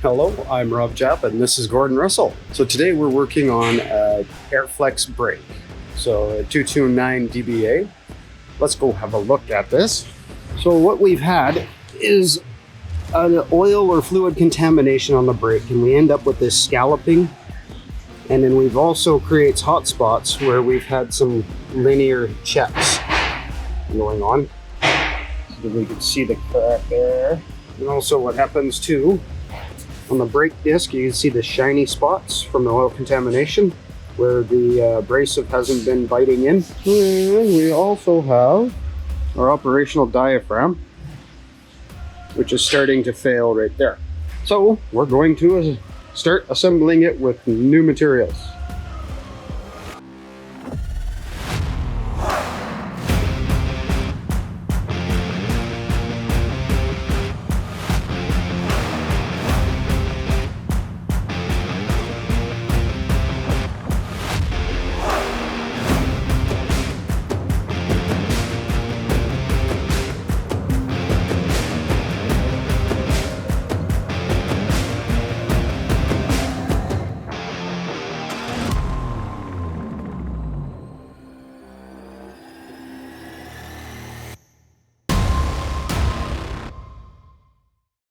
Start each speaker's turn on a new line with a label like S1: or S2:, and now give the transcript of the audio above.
S1: Hello, I'm Rob Japp and this is Gordon Russell. So today we're working on a Airflex brake. So a 229 dBA. Let's go have a look at this. So what we've had is an oil or fluid contamination on the brake, and we end up with this scalloping. And then we've also creates hot spots where we've had some linear checks going on. So we can see the crack there. And also what happens too, on the brake disc, you can see the shiny spots from the oil contamination where the abrasive hasn't been biting in. And we also have our operational diaphragm, which is starting to fail right there. So we're going to start assembling it with new materials.